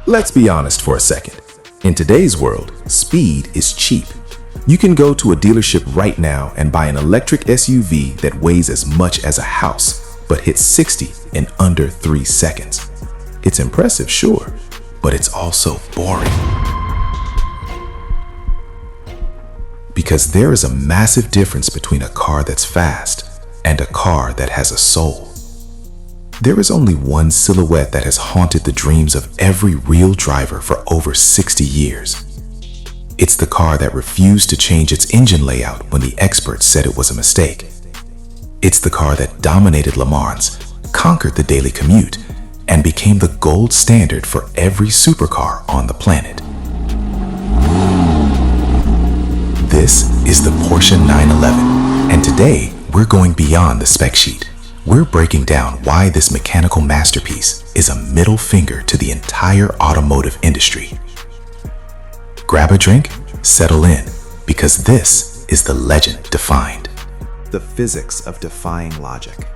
Let's be honest for a second. In today's world, speed is cheap. You can go to a dealership right now and buy an electric SUV that weighs as much as a house, but hits 60 in under 3 seconds. It's impressive, sure, but it's also boring. Because there is a massive difference between a car that's fast and a car that has a soul. There is only one silhouette that has haunted the dreams of every real driver for over 60 years. It's the car that refused to change its engine layout when the experts said it was a mistake. It's the car that dominated Le Mans, conquered the daily commute, and became the gold standard for every supercar on the planet. This is the Porsche 911, and today we're going beyond the spec sheet. We're breaking down why this mechanical masterpiece is a middle finger to the entire automotive industry. Grab a drink, settle in, because this is the legend defined. The physics of defying logic.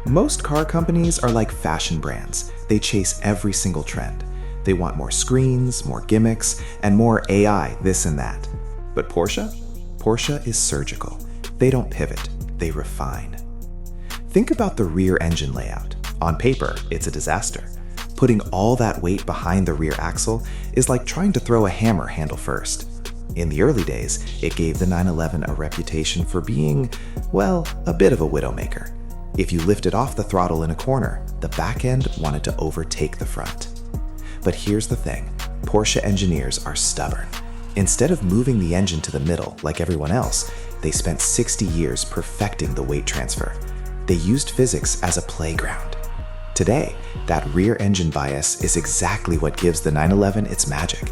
Most car companies are like fashion brands. They chase every single trend. They want more screens, more gimmicks, and more AI, this and that. But Porsche? Porsche is surgical. They don't pivot, they refine. Think about the rear engine layout. On paper, it's a disaster. Putting all that weight behind the rear axle is like trying to throw a hammer handle first. In the early days, it gave the 911 a reputation for being, well, a bit of a widowmaker. If you lifted off the throttle in a corner, the back end wanted to overtake the front. But here's the thing, Porsche engineers are stubborn. Instead of moving the engine to the middle like everyone else, they spent 60 years perfecting the weight transfer. They used physics as a playground. Today, that rear engine bias is exactly what gives the 911 its magic.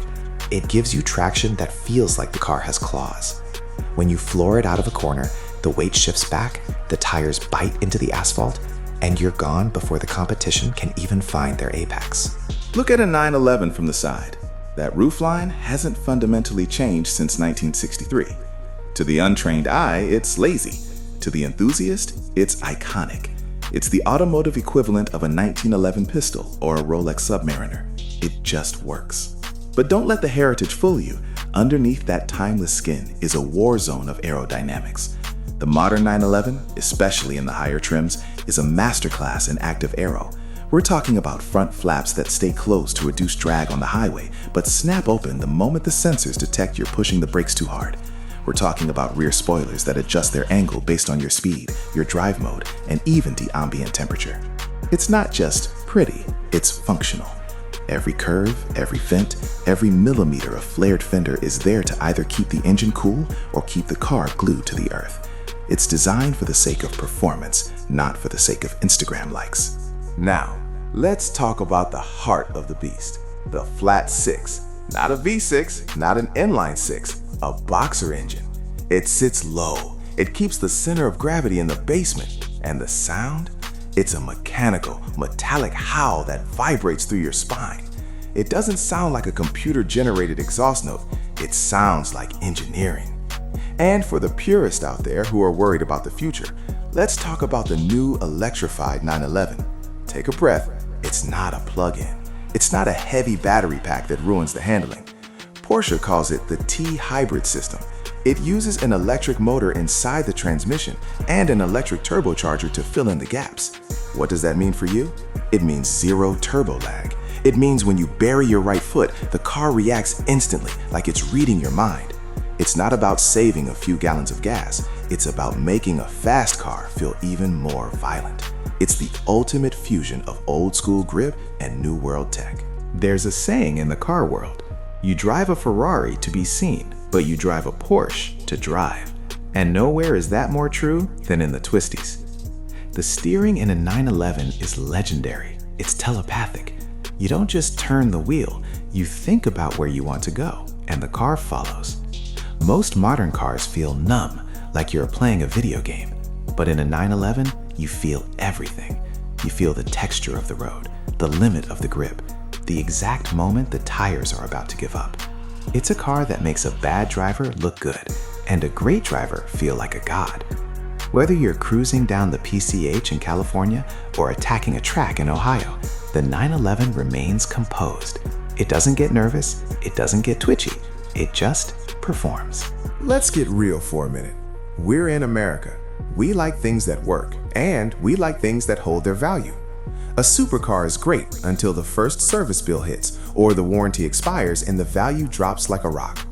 It gives you traction that feels like the car has claws. When you floor it out of a corner, the weight shifts back, the tires bite into the asphalt, and you're gone before the competition can even find their apex. Look at a 911 from the side. That roofline hasn't fundamentally changed since 1963. To the untrained eye, it's lazy. To the enthusiast, it's iconic. It's the automotive equivalent of a 1911 pistol or a Rolex Submariner. It just works. But don't let the heritage fool you. Underneath that timeless skin is a war zone of aerodynamics. The modern 911, especially in the higher trims, is a masterclass in active aero. We're talking about front flaps that stay closed to reduce drag on the highway, but snap open the moment the sensors detect you're pushing the brakes too hard. We're talking about rear spoilers that adjust their angle based on your speed, your drive mode, and even the ambient temperature. It's not just pretty, it's functional. Every curve, every vent, every millimeter of flared fender is there to either keep the engine cool or keep the car glued to the earth. It's designed for the sake of performance, not for the sake of Instagram likes. Now, let's talk about the heart of the beast, the flat six. Not a V6, not an inline six, a boxer engine. It sits low. It keeps the center of gravity in the basement. And the sound? It's a mechanical, metallic howl that vibrates through your spine. It doesn't sound like a computer-generated exhaust note. It sounds like engineering. And for the purists out there who are worried about the future, let's talk about the new electrified 911. Take a breath. It's not a plug-in. It's not a heavy battery pack that ruins the handling. Porsche calls it the T-hybrid system. It uses an electric motor inside the transmission and an electric turbocharger to fill in the gaps. What does that mean for you? It means zero turbo lag. It means when you bury your right foot, the car reacts instantly, like it's reading your mind. It's not about saving a few gallons of gas. It's about making a fast car feel even more violent. It's the ultimate fusion of old school grip and new world tech. There's a saying in the car world, you drive a Ferrari to be seen, but you drive a Porsche to drive. And nowhere is that more true than in the twisties. The steering in a 911 is legendary. It's telepathic. You don't just turn the wheel, you think about where you want to go, and the car follows. Most modern cars feel numb, like you're playing a video game. But in a 911, you feel everything. You feel the texture of the road, the limit of the grip, the exact moment the tires are about to give up. It's a car that makes a bad driver look good and a great driver feel like a god. Whether you're cruising down the PCH in California or attacking a track in Ohio, the 911 remains composed. It doesn't get nervous, it doesn't get twitchy, it just performs. Let's get real for a minute. We're in America. We like things that work, and we like things that hold their value. A supercar is great until the first service bill hits or the warranty expires and the value drops like a rock.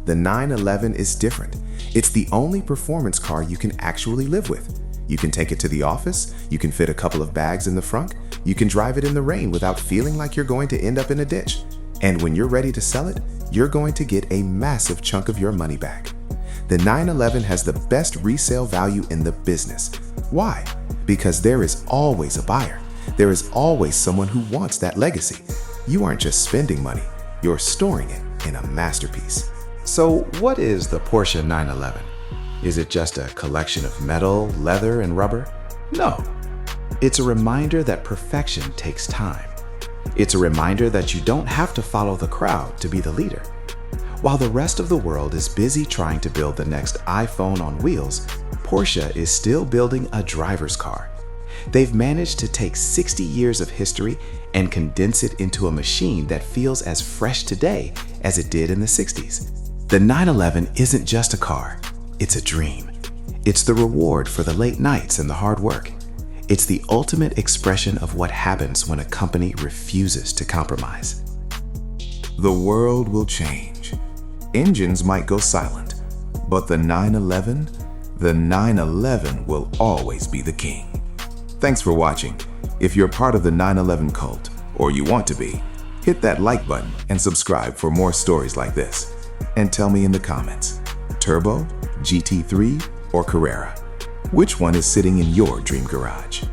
The 911 is different. It's the only performance car you can actually live with. You can take it to the office, you can fit a couple of bags in the front, you can drive it in the rain without feeling like you're going to end up in a ditch. And when you're ready to sell it, you're going to get a massive chunk of your money back. The 911 has the best resale value in the business. Why? Because there is always a buyer. There is always someone who wants that legacy. You aren't just spending money, you're storing it in a masterpiece. So what is the Porsche 911? Is it just a collection of metal, leather, and rubber? No. It's a reminder that perfection takes time. It's a reminder that you don't have to follow the crowd to be the leader. While the rest of the world is busy trying to build the next iPhone on wheels, Porsche is still building a driver's car. They've managed to take 60 years of history and condense it into a machine that feels as fresh today as it did in the 60s. The 911 isn't just a car, it's a dream. It's the reward for the late nights and the hard work. It's the ultimate expression of what happens when a company refuses to compromise. The world will change. Engines might go silent, but the 911 will always be the king. Thanks for watching. If you're part of the 911 cult, or you want to be, hit that like button and subscribe for more stories like this. And tell me in the comments, Turbo, GT3, or Carrera? Which one is sitting in your dream garage?